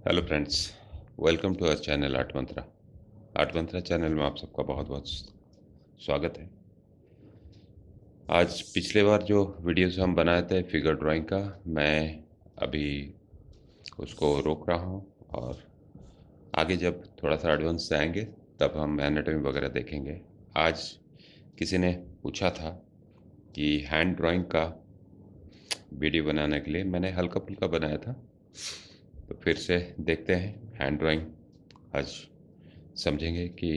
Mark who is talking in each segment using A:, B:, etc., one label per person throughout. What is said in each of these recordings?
A: Hello friends, welcome to our channel Art Mantra. Art Mantra channel में आप सबका बहुत बहुत स्वागत है। आज पिछले बार जो वीडियोस हम बनाए थे फिगर ड्राइंग का, मैं अभी उसको रोक रहा हूँ और आगे जब थोड़ा सा एडवांस जाएंगे तब हम एनाटॉमी वगैरह देखेंगे। आज किसी ने पूछा था कि हैंड ड्राइंग का वीडियो बनाने के लिए मैंने हल्का फुल्का बनाया था, तो फिर से देखते हैं हैंड ड्राइंग। आज समझेंगे कि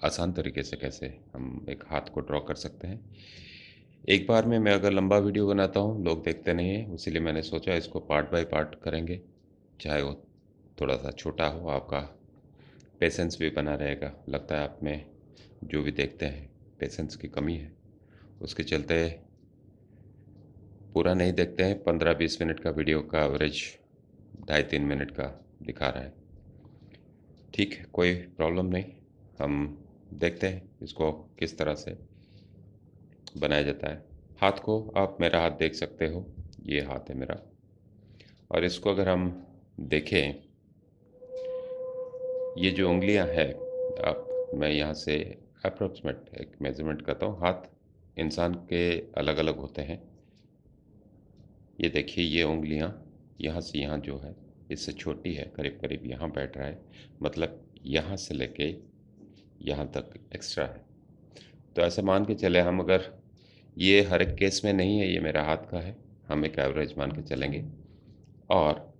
A: आसान तरीके से कैसे हम एक हाथ को ड्रॉ कर सकते हैं। एक बार में मैं अगर लंबा वीडियो बनाता हूँ लोग देखते नहीं हैं, इसीलिए मैंने सोचा इसको पार्ट बाय पार्ट करेंगे। चाहे वो थोड़ा सा छोटा हो, आपका पेशेंस भी बना रहेगा। लगता है आप में जो भी देखते हैं पेशेंस की कमी है, उसके चलते पूरा नहीं देखते हैं। 15-20 मिनट का वीडियो का एवरेज 2.5-3 मिनट का दिखा रहा है। ठीक है, कोई प्रॉब्लम नहीं। हम देखते हैं इसको किस तरह से बनाया जाता है। हाथ को आप मेरा हाथ देख सकते हो, ये हाथ है मेरा। और इसको अगर हम देखें, ये जो उंगलियां हैं, आप मैं यहाँ से अप्रोक्सीमेट एक मेजरमेंट करता हूँ। हाथ इंसान के अलग अलग होते हैं। ये देखिए, ये उंगलियां यहाँ से यहाँ जो है इससे छोटी है, करीब करीब यहाँ बैठ रहा है, मतलब यहाँ से लेके यहाँ तक एक्स्ट्रा है। तो ऐसे मान के चले हम, अगर ये हर एक केस में नहीं है, ये मेरा हाथ का है, हम एक एवरेज मान के चलेंगे। और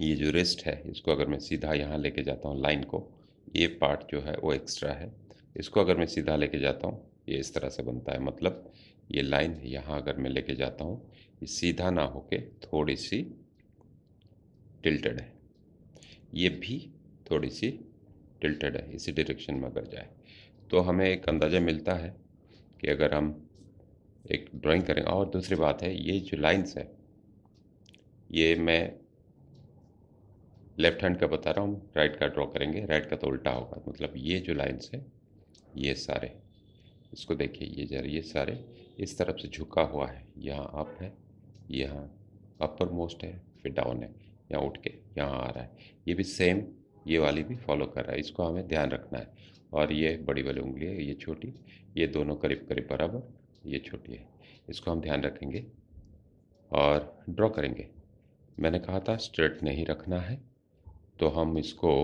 A: ये जो रिस्ट है, इसको अगर मैं सीधा यहाँ लेके जाता हूँ लाइन को, ये पार्ट जो है वो एक्स्ट्रा है। इसको अगर मैं सीधा लेके जाता हूँ ये इस तरह से बनता है, मतलब ये लाइन यहाँ अगर मैं लेके जाता हूँ ये सीधा ना होके थोड़ी सी टिल्टेड है, ये भी थोड़ी सी टिल्टेड है। इसी डायरेक्शन में अगर जाए तो हमें एक अंदाज़ा मिलता है कि अगर हम एक ड्राइंग करें। और दूसरी बात है, ये जो लाइंस है ये मैं लेफ्ट हैंड का बता रहा हूँ, राइट का ड्रॉ करेंगे, राइट का तो उल्टा होगा। मतलब ये जो लाइंस है ये सारे, इसको देखिए, ये जरा ये सारे इस तरफ से झुका हुआ है। यहाँ अप है, यहाँ अपर मोस्ट है, फिर डाउन है, यहाँ उठ के यहाँ आ रहा है। ये भी सेम, ये वाली भी फॉलो कर रहा है, इसको हमें ध्यान रखना है। और ये बड़ी वाली उंगली है, ये छोटी, ये दोनों करीब करीब बराबर, ये छोटी है, इसको हम ध्यान रखेंगे और ड्रॉ करेंगे। मैंने कहा था स्ट्रेट नहीं रखना है, तो हम इसको,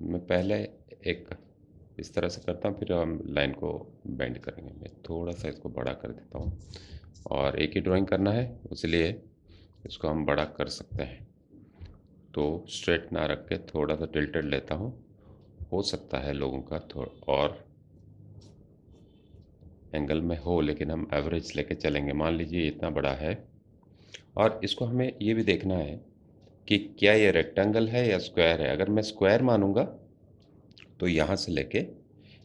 A: मैं पहले एक इस तरह से करता हूँ, फिर हम लाइन को बेंड करेंगे। मैं थोड़ा सा इसको बड़ा कर देता हूँ, और एक ही ड्राइंग करना है इसलिए इसको हम बड़ा कर सकते हैं। तो स्ट्रेट ना रख के थोड़ा सा टिल्टेड लेता हूँ। हो सकता है लोगों का थोड़ा और एंगल में हो, लेकिन हम एवरेज लेके चलेंगे। मान लीजिए इतना बड़ा है, और इसको हमें ये भी देखना है कि क्या ये रेक्टेंगल है या स्क्वायर है। अगर मैं स्क्वायर मानूंगा तो यहाँ से लेके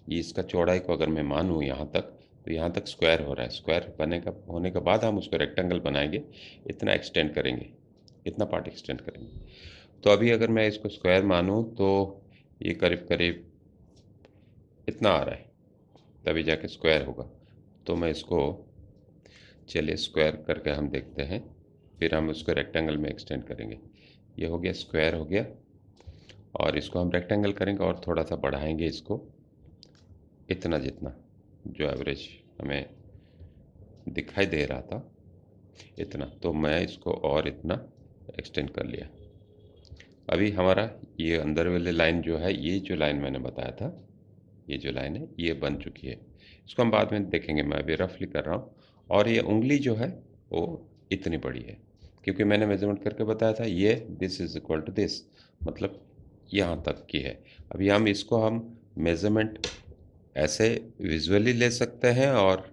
A: ये इसका चौड़ाई को अगर मैं मानूँ यहाँ तक, तो यहाँ तक स्क्वायर हो रहा है। स्क्वायर बने का होने के बाद हम उसको रेक्टेंगल बनाएंगे, इतना एक्सटेंड करेंगे, इतना पार्ट एक्सटेंड करेंगे। तो अभी अगर मैं इसको स्क्वायर मानूँ तो ये करीब करीब इतना आ रहा है, तभी जाके स्क्वायर होगा। तो मैं इसको, चलिए स्क्वायर करके हम देखते हैं, फिर हम उसको रेक्टेंगल में एक्सटेंड करेंगे। ये हो गया, स्क्वायर हो गया, और इसको हम रेक्टेंगल करेंगे और थोड़ा सा बढ़ाएंगे इसको, इतना जितना जो एवरेज हमें दिखाई दे रहा था इतना। तो मैं इसको और इतना एक्सटेंड कर लिया। अभी हमारा ये अंदर वाली लाइन जो है, ये जो लाइन मैंने बताया था, ये जो लाइन है ये बन चुकी है। इसको हम बाद में देखेंगे, मैं अभी रफली कर रहा हूँ। और ये उंगली जो है वो इतनी बड़ी है, क्योंकि मैंने मेजरमेंट करके बताया था ये this is equal to this, मतलब यहाँ तक की है। अभी हम इसको हम मेजरमेंट ऐसे विजुअली ले सकते हैं और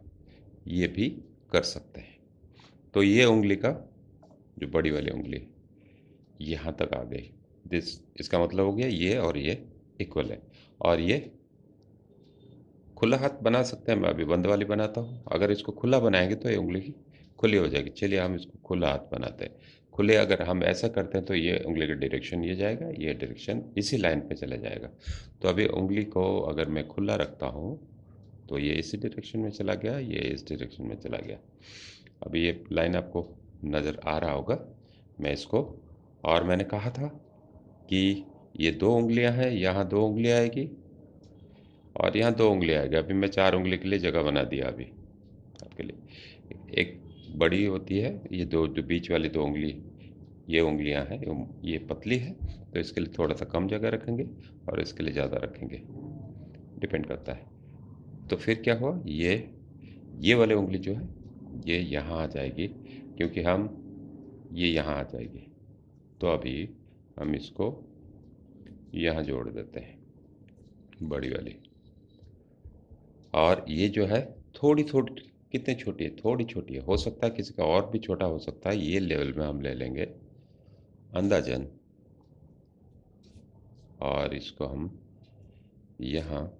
A: ये भी कर सकते हैं। तो ये उंगली का, जो बड़ी वाली उंगली यहाँ तक आ गई, दिस, इसका मतलब हो गया ये और ये इक्वल है। और ये खुला हाथ बना सकते हैं, मैं अभी बंद वाली बनाता हूँ। अगर इसको खुला बनाएंगे तो ये उंगली की खुली हो जाएगी। चलिए हम इसको खुला हाथ बनाते हैं। खुले अगर हम ऐसा करते हैं तो ये उंगली का डायरेक्शन ये जाएगा, ये डायरेक्शन इसी लाइन पे चला जाएगा। तो अभी उंगली को अगर मैं खुला रखता हूँ तो ये इसी डायरेक्शन में चला गया, ये इस डायरेक्शन में चला गया। अभी ये लाइन आपको नज़र आ रहा होगा। मैं इसको, और मैंने कहा था कि ये 2 उँगलियाँ हैं, यहाँ 2 उँगलियाँ आएगी और यहाँ 2 उँगलियाँ आएगी। अभी मैं 4 उँगली के लिए जगह बना दिया अभी आपके लिए। एक बड़ी होती है, ये 2 जो बीच वाली 2 उँगली, ये उँगलियाँ हैं, ये पतली है, तो इसके लिए थोड़ा-सा कम जगह रखेंगे और इसके लिए ज़्यादा रखेंगे, डिपेंड करता है। तो फिर क्या हुआ, ये वाली उँगली जो है, ये यहाँ आ जाएगी, क्योंकि हम ये यहाँ आ जाएगी। तो अभी हम इसको यहाँ जोड़ देते हैं, बड़ी वाली। और ये जो है थोड़ी-थोड़ी, कितनी छोटी है? थोड़ी छोटी है, हो सकता है किसी का और भी छोटा हो सकता है, ये लेवल में हम ले लेंगे अंदाज़न। और इसको हम यहाँ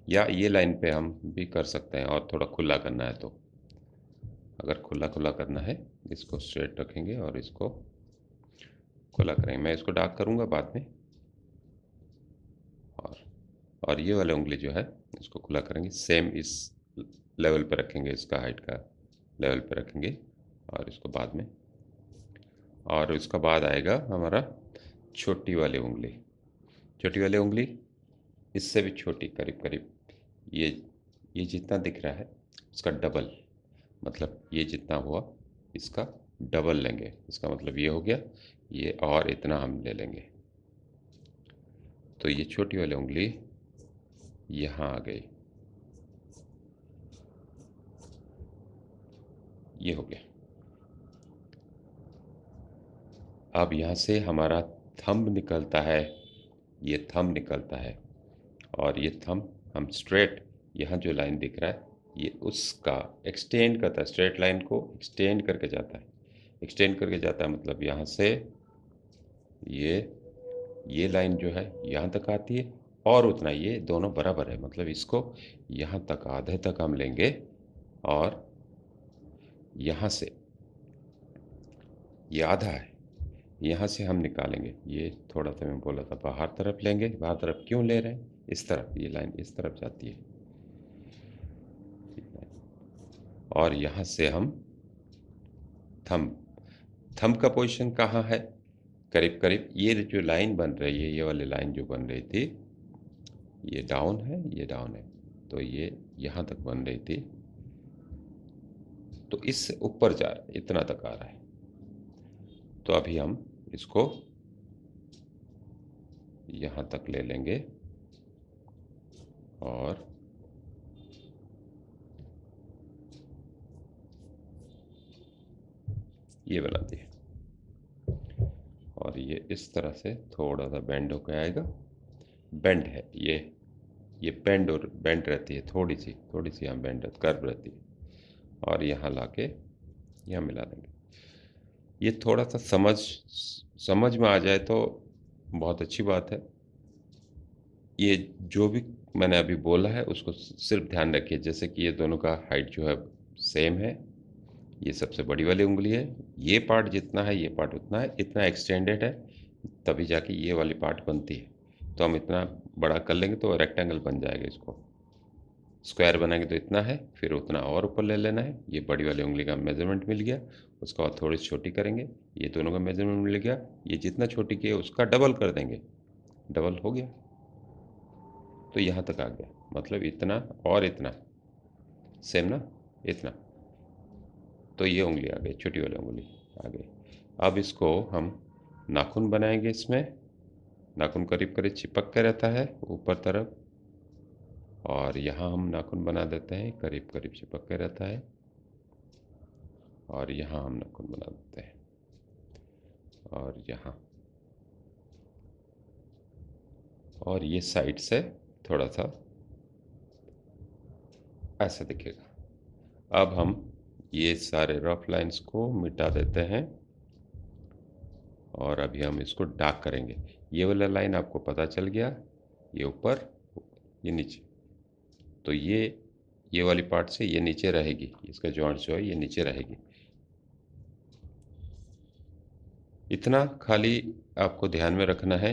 A: या ये लाइन पे हम भी कर सकते हैं, और थोड़ा खुला करना है तो। अगर खुला-खुला करना है, इसको स्ट्रेट रखेंगे और इसको खुला करेंगे। मैं इसको डार्क करूँगा बाद में। और और ये वाली उँगली जो है, इसको खुला करेंगे, सेम इस लेवल पे रखेंगे, इसका हाइट का लेवल पे रखेंगे और इसको बाद में। और इसका बाद आएगा हमारा छोटी वाली उँगली। छोटी वाली उँगली इससे भी छोटी, करीब-करीब ये ये जितना दिख रहा है, उसका डबल, मतलब ये जितना हुआ, इसका डबल लेंगे। इसका मतलब ये हो गया, ये और इतना हम ले लेंगे। तो ये छोटी वाली उँगली यहाँ आ गई, ये हो गया। अब यहाँ से हमारा थंब निकलता है, ये थंब निकलता है, और ये थंब हम स्ट्रेट, यहाँ जो लाइन दिख रहा है, ये उसका एक्सटेंड करता है, स्ट्रेट लाइन को एक्सटेंड करके जाता है। एक्सटेंड करके जाता है मतलब यहाँ से ये ये लाइन जो है यहाँ तक आती है, और उतना, ये दोनों बराबर है, मतलब इसको यहाँ तक, आधे तक हम लेंगे। और यहाँ से ये आधा है, यहाँ से हम निकालेंगे। ये थोड़ा-सा मैं बोला था बाहर तरफ लेंगे, बाहर तरफ क्यों ले रहे हैं? इस तरफ, ये लाइन इस तरफ जाती है। और यहाँ से हम थंब, थंब का पोजीशन कहाँ है? करीब-करीब ये जो लाइन बन रही है, ये वाली लाइन जो बन रही थी, ये डाउन है, ये डाउन है, तो ये यहाँ तक बन रही थी, तो इससे ऊपर जा रहा है, इतना तक आ रहा है। तो अभी हम इसको यहाँ तक ले लेंगे और ये बना दिए। और ये इस तरह से थोड़ा सा बेंड होकर आएगा। बेंड है ये बेंड, और बेंड रहती है थोड़ी सी यहाँ बेंड कर्व रहती है। और यहाँ लाके यहाँ मिला देंगे। ये थोड़ा सा समझ में आ जाए तो बहुत अच्छी बात है। ये जो भी मैंने अभी बोला है उसको सिर्फ ध्यान रखिए, जैसे कि ये दोनों का हाइट जो है सेम है, ये सबसे बड़ी वाली उंगली है, ये पार्ट जितना है ये पार्ट उतना है, इतना एक्सटेंडेड है, तभी जाके ये वाली पार्ट बनती है। तो हम इतना बड़ा कर लेंगे तो रेक्टेंगल बन जाएगा। इसको स्क्वायर बनाएंगे तो इतना है, फिर उतना और ऊपर ले लेना है। ये बड़ी वाली उंगली का मेजरमेंट मिल गया, उसका बाद थोड़ी छोटी करेंगे, ये दोनों का मेजरमेंट मिल गया, ये जितना छोटी की है उसका डबल कर देंगे, डबल हो गया, तो यहाँ तक आ गया, मतलब इतना और इतना सेम ना, इतना। तो ये उंगली आ गई, छोटी वाली उंगली आ गई। अब इसको हम नाखून बनाएंगे। इसमें नाखून करीब करीब चिपक के रहता है ऊपर तरफ, और यहाँ हम नाखून बना देते हैं, करीब करीब चिपक के रहता है, और यहाँ हम नाखून बना देते हैं, और यहाँ, और ये साइड से थोड़ा सा ऐसा दिखेगा। अब हम ये सारे रफ लाइंस को मिटा देते हैं, और अभी हम इसको डार्क करेंगे। ये वाला लाइन आपको पता चल गया, ये ऊपर, ये नीचे, तो ये वाली पार्ट से ये नीचे रहेगी, इसका जॉइंट जो है ये नीचे रहेगी। इतना खाली आपको ध्यान में रखना है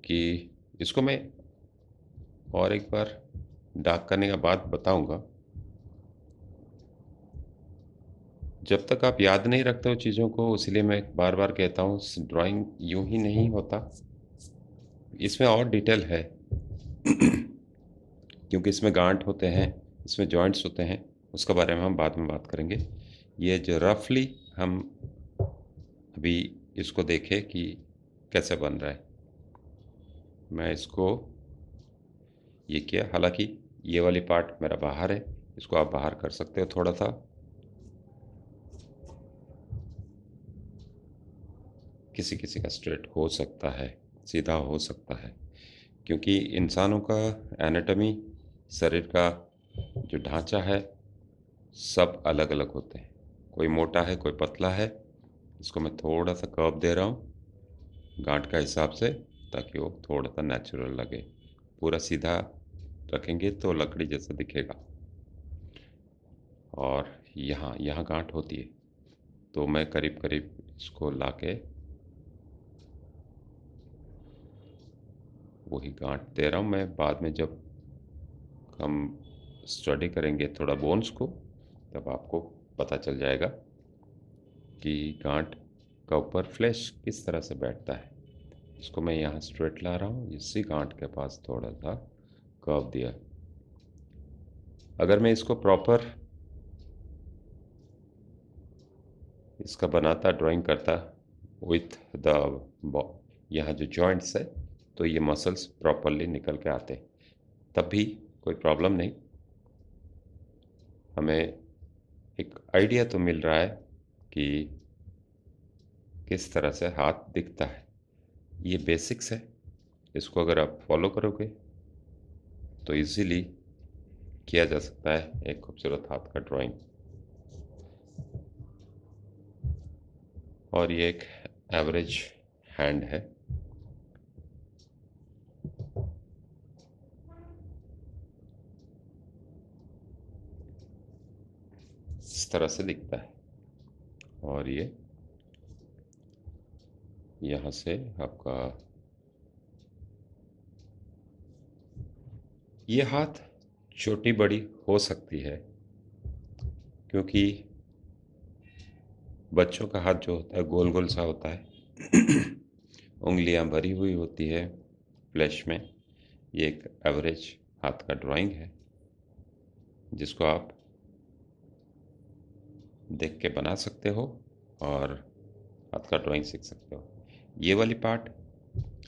A: कि इसको मैं और एक बार डार्क करने का बाद बताऊंगा। जब तक आप याद नहीं रखते हो चीज़ों को, इसलिए मैं बार बार कहता हूँ ड्राइंग यूं ही नहीं होता, इसमें और डिटेल है। क्योंकि इसमें गांठ होते हैं, इसमें जॉइंट्स होते हैं, उसके बारे में हम बाद में बात करेंगे। ये जो रफली हम अभी इसको देखें कि कैसे बन रहा है। मैं इसको ये किया, हालांकि ये वाली पार्ट मेरा बाहर है, इसको आप बाहर कर सकते हो थोड़ा सा। किसी किसी का स्ट्रेट हो सकता है, सीधा हो सकता है, क्योंकि इंसानों का एनाटॉमी, शरीर का जो ढांचा है, सब अलग अलग होते हैं। कोई मोटा है, कोई पतला है। इसको मैं थोड़ा सा कर्व दे रहा हूँ गांठ का हिसाब से, ताकि वो थोड़ा सा नेचुरल लगे। पूरा सीधा रखेंगे तो लकड़ी जैसा दिखेगा। और यहाँ यहाँ गांठ होती है, तो मैं करीब करीब इसको लाके वही गांठ दे रहा हूँ। मैं बाद में जब हम स्टडी करेंगे थोड़ा बोन्स को, तब आपको पता चल जाएगा कि गांठ का ऊपर फ्लैश किस तरह से बैठता है। इसको मैं यहाँ स्ट्रेट ला रहा हूँ, इसी गांठ के पास थोड़ा सा कर्व दिया। अगर मैं इसको प्रॉपर इसका बनाता, ड्राइंग करता विथ द यहाँ जो जॉइंट्स है, तो ये मसल्स प्रॉपरली निकल के आते, तब भी कोई प्रॉब्लम नहीं। हमें एक आइडिया तो मिल रहा है कि किस तरह से हाथ दिखता है। ये बेसिक्स है, इसको अगर आप फॉलो करोगे तो इजीली किया जा सकता है एक खूबसूरत हाथ का ड्राइंग। और ये एक एवरेज हैंड है। इस तरह से दिखता है। और ये यहाँ से आपका ये हाथ छोटी बड़ी हो सकती है, क्योंकि बच्चों का हाथ जो होता है गोल गोल सा होता है। उंगलियां भरी हुई होती है फ्लैश में। ये एक एवरेज हाथ का ड्राइंग है, जिसको आप देख के बना सकते हो और हाथ का ड्राइंग सीख सकते हो। ये वाली पार्ट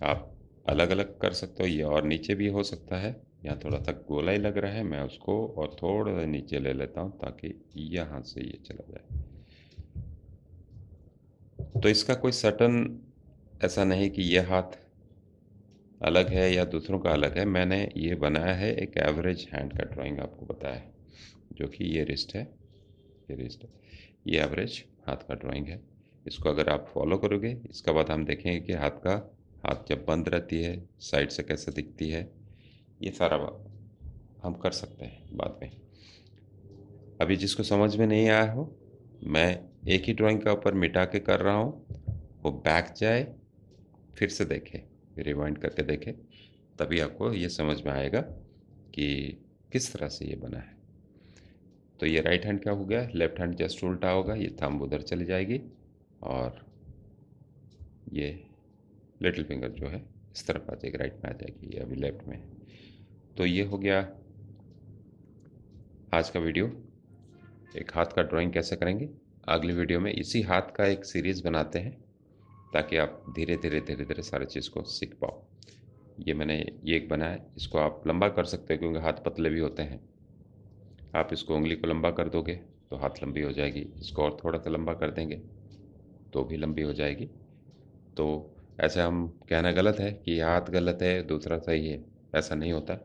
A: आप अलग अलग कर सकते हो, ये और नीचे भी हो सकता है। यहाँ थोड़ा सा गोला ही लग रहा है, मैं उसको और थोड़ा सा नीचे ले लेता हूँ ताकि यहाँ से ये चला जाए। तो इसका कोई सटन ऐसा नहीं कि ये हाथ अलग है या दूसरों का अलग है। मैंने ये बनाया है एक एवरेज हैंड का ड्राइंग आपको बताया है, जो कि ये रिस्ट है, ये रिस्ट है, ये एवरेज हाथ का ड्राइंग है। इसको अगर आप फॉलो करोगे, इसके बाद हम देखेंगे कि हाथ जब बंद रहती है साइड से कैसे दिखती है। ये सारा हम कर सकते हैं बाद में। अभी जिसको समझ में नहीं आया हो, मैं एक ही ड्राइंग का ऊपर मिटा के कर रहा हूँ, वो बैक जाए फिर से देखे, रिवाइंड करके देखे, तभी आपको ये समझ में आएगा कि किस तरह से ये बना है। तो ये राइट हैंड का हो गया, लेफ्ट हैंड जस्ट उल्टा होगा, ये थंब उधर चली जाएगी और ये लिटिल फिंगर जो है इस तरफ आ जाएगी, राइट में आ जाएगी, ये अभी लेफ्ट में है। तो ये हो गया आज का वीडियो, एक हाथ का ड्राइंग कैसे करेंगे। अगली वीडियो में इसी हाथ का एक सीरीज़ बनाते हैं, ताकि आप धीरे धीरे धीरे धीरे सारे चीज़ को सीख पाओ। ये मैंने ये एक बनाया, इसको आप लंबा कर सकते हो क्योंकि हाथ पतले भी होते हैं। आप इसको उंगली को लंबा कर दोगे तो हाथ लंबी हो जाएगी, इसको और थोड़ा सा लंबा कर देंगे तो भी लंबी हो जाएगी। तो ऐसे हम कहना गलत है कि हाथ गलत है दूसरा सही है, ऐसा नहीं होता।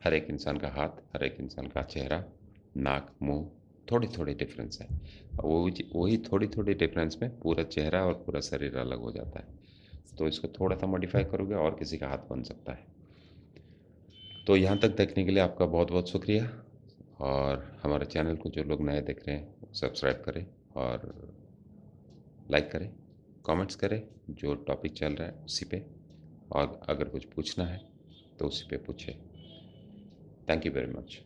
A: हर एक इंसान का हाथ, हर एक इंसान का चेहरा, नाक, मुंह, थोड़ी थोड़ी डिफरेंस है। वही थोड़ी थोड़ी डिफरेंस में पूरा चेहरा और पूरा शरीर अलग हो जाता है। तो इसको थोड़ा सा मॉडिफाई करोगे और किसी का हाथ बन सकता है। तो यहाँ तक देखने के लिए आपका बहुत बहुत शुक्रिया। और हमारे चैनल को जो लोग नए देख रहे हैं सब्सक्राइब करें और लाइक करें, कमेंट्स करें जो टॉपिक चल रहा है उसी पे, और अगर कुछ पूछना है तो उसी पे पूछें। Thank you very much.